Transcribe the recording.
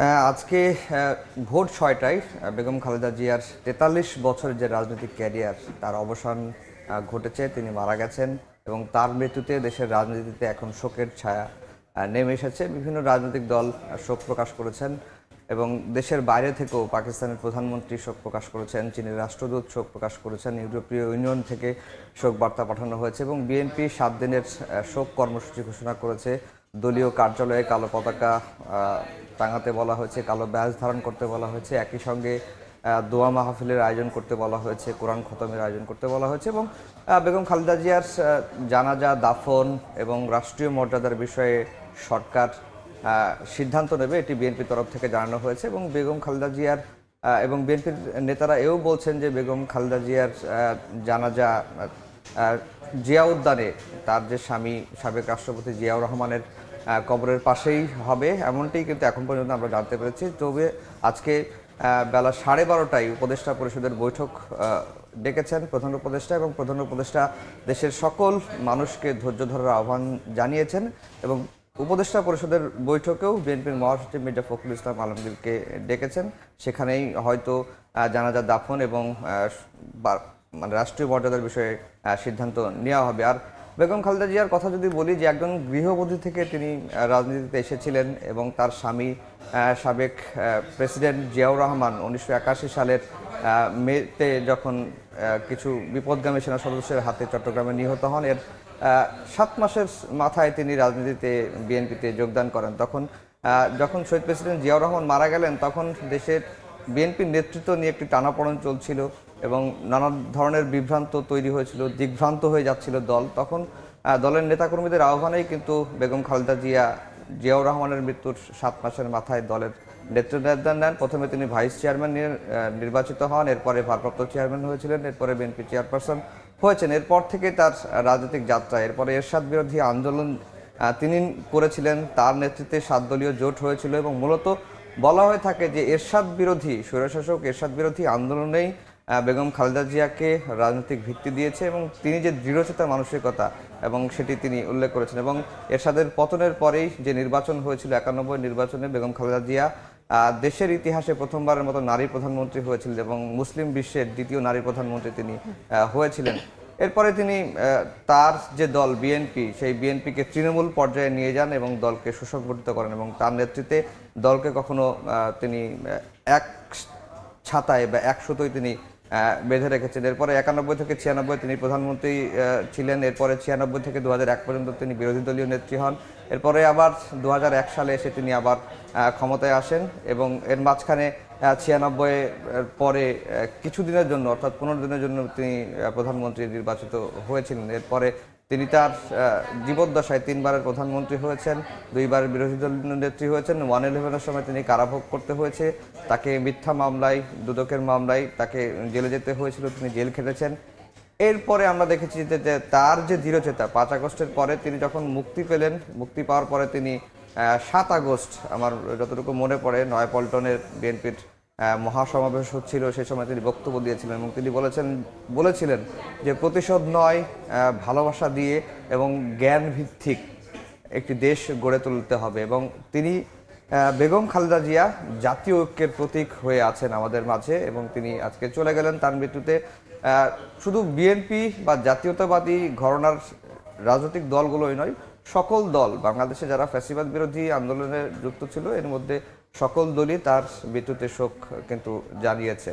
আজকে ভোর ৬টায় বেগম খালেদা জিয়ার ৪৩ বছরের যে রাজনৈতিক ক্যারিয়ার তার অবসান ঘটেছে। তিনি মারা গেছেন এবং তার মৃত্যুতে দেশের রাজনীতিতে এখন শোকের ছায়া নেমে এসেছে। বিভিন্ন রাজনৈতিক দল শোক প্রকাশ করেছেন এবং দেশের বাইরে থেকেও পাকিস্তানের প্রধানমন্ত্রী শোক প্রকাশ করেছেন, চীনের রাষ্ট্রদূত শোক প্রকাশ করেছেন, ইউরোপীয় ইউনিয়ন থেকে শোক বার্তা পাঠানো হয়েছে এবং বিএনপি ৭ দিনের শোক কর্মসূচি ঘোষণা করেছে। দলীয় কার্যালয়ে কালো পতাকা টাঙাতে বলা হয়েছে, কালো ব্যাজ ধারণ করতে বলা হয়েছে, একই সঙ্গে দোয়া মাহফিলের আয়োজন করতে বলা হয়েছে, কোরআন খতমের আয়োজন করতে বলা হয়েছে এবং বেগম খালেদা জিয়ার জানাজা, দাফন এবং রাষ্ট্রীয় মর্যাদার বিষয়ে সরকার সিদ্ধান্ত নেবে, এটি বিএনপির তরফ থেকে জানানো হয়েছে। এবং বেগম খালেদা জিয়ার এবং বিএনপির নেতারা এও বলছেন যে বেগম খালেদা জিয়ার জানাজা জিয়া উদ্যানে তার যে স্বামী সাবেক রাষ্ট্রপতি জিয়াউর রহমানের কবরের পাশেই হবে, এমনটাই কিন্তু এখন পর্যন্ত আমরা জানতে পেরেছি। তবে আজকে বেলা 12:30টায় উপদেষ্টা পরিষদের বৈঠক ডেকেছেন প্রধান উপদেষ্টা এবং প্রধান উপদেষ্টা দেশের সকল মানুষকে ধৈর্য ধরার আহ্বান জানিয়েছেন এবং উপদেষ্টা পরিষদের বৈঠকেও বিএনপির মহাসচিব মির্জা ফখরুল ইসলাম আলমগীরকে ডেকেছেন। সেখানেই হয়তো জানাজা দাফন এবং মানে রাষ্ট্রীয় মর্যাদার বিষয়ে সিদ্ধান্ত নেওয়া হবে। আর বেগম খালেদা জিয়ার কথা যদি বলি, যে একজন গৃহবধূ থেকে তিনি রাজনীতিতে এসেছিলেন এবং তার স্বামী সাবেক প্রেসিডেন্ট জিয়াউর রহমান 1981 সালের মেতে যখন কিছু বিপদগামী সেনা সদস্যের হাতে চট্টগ্রামে নিহত হন, এর 7 মাসের মাথায় তিনি রাজনীতিতে বিএনপিতে যোগদান করেন। যখন শহীদ প্রেসিডেন্ট জিয়াউর রহমান মারা গেলেন, তখন দেশের বিএনপির নেতৃত্ব নিয়ে একটি টানাপোড়েন চলছিল এবং নানা ধরনের বিভ্রান্ত তৈরি হয়েছিল, দিগ্ভ্রান্ত হয়ে যাচ্ছিল দল। তখন দলের নেতাকর্মীদের আহ্বানেই কিন্তু বেগম খালেদা জিয়াউর রহমানের মৃত্যুর 7 মাসের মাথায় দলের নেতৃত্ব নেন। প্রথমে তিনি ভাইস চেয়ারম্যান নির্বাচিত হন, এরপরে ভারপ্রাপ্ত চেয়ারম্যান হয়েছিলেন, এরপরে বিএনপি চেয়ারপারসন হয়েছেন। এরপর থেকে তার রাজনৈতিক যাত্রা, এরপরে এরশাদ বিরোধী আন্দোলন তিনি করেছিলেন, তার নেতৃত্বে 7 দলীয় জোট হয়েছিল এবং মূলত বলা হয়ে থাকে যে এরশাদ বিরোধী স্বৈরশাসক এরশাদ বিরোধী আন্দোলনেই বেগম খালেদা জিয়াকে রাজনৈতিক ভিত্তি দিয়েছে এবং তিনি যে দৃঢ়চেতা মানসিকতা এবং সেটি তিনি উল্লেখ করেছেন। এবং এরশাদের পতনের পরেই যে নির্বাচন হয়েছিল 91 নির্বাচনে বেগম খালেদা জিয়া দেশের ইতিহাসে প্রথমবারের মতো নারী প্রধানমন্ত্রী হয়েছিলেন এবং মুসলিম বিশ্বের দ্বিতীয় নারী প্রধানমন্ত্রী তিনি হয়েছিলেন। এরপরে তিনি তার যে দল বিএনপি, সেই বিএনপিকে তৃণমূল পর্যায়ে নিয়ে যান এবং দলকে সুসংগঠিত করেন এবং তার নেতৃত্বে দলকে কখনো তিনি এক ছাতায় বা এক সুতোয় তিনি বেঁধে রেখেছেন। এরপরে 91 থেকে 96 তিনি প্রধানমন্ত্রী ছিলেন, এরপরে 96 থেকে 2001 পর্যন্ত তিনি বিরোধী দলীয় নেত্রী হন। এরপরে আবার 2001 সালে এসে তিনি আবার ক্ষমতায় আসেন এবং এর মাঝখানে 96 পরে কিছুদিনের জন্য অর্থাৎ 15 দিনের জন্য তিনি প্রধানমন্ত্রী নির্বাচিত হয়েছিলেন। এরপরে তিনি তার জীবদ্দশায় 3বারের প্রধানমন্ত্রী হয়েছেন, 2বারের বিরোধী দলীয় নেত্রী হয়েছেন। 111-এর সময় তিনি কারাভোগ করতে হয়েছে, তাকে মিথ্যা মামলায়, দুদকের মামলায় তাকে জেলে যেতে হয়েছিল, তিনি জেল খেটেছেন। এরপরে আমরা দেখেছি যে তার যে দৃঢ়চেতা, 5 আগস্টের পরে তিনি যখন মুক্তি পেলেন, মুক্তি পাওয়ার পরে তিনি 7 আগস্ট আমার যতটুকু মনে পড়ে নয়াপল্টনের বিএনপির মহাসমাবেশ হচ্ছিল, সেই সময় তিনি বক্তব্য দিয়েছিলেন এবং তিনি বলেছিলেন যে প্রতিশোধ নয়, ভালোবাসা দিয়ে এবং জ্ঞান ভিত্তিক একটি দেশ গড়ে তুলতে হবে। এবং তিনি বেগম খালেদা জিয়া জাতীয় ঐক্যের প্রতীক হয়ে আছেন আমাদের মাঝে এবং তিনি আজকে চলে গেলেন তার মৃত্যুতে। শুধু বিএনপি বা জাতীয়তাবাদী ঘরানার রাজনৈতিক দলগুলোই নয়, সকল দল, বাংলাদেশে যারা ফ্যাসিবাদ বিরোধী আন্দোলনে যুক্ত ছিল, এর মধ্যে সকল দলই তার মৃত্যুতে শোক কিন্তু জানিয়েছে।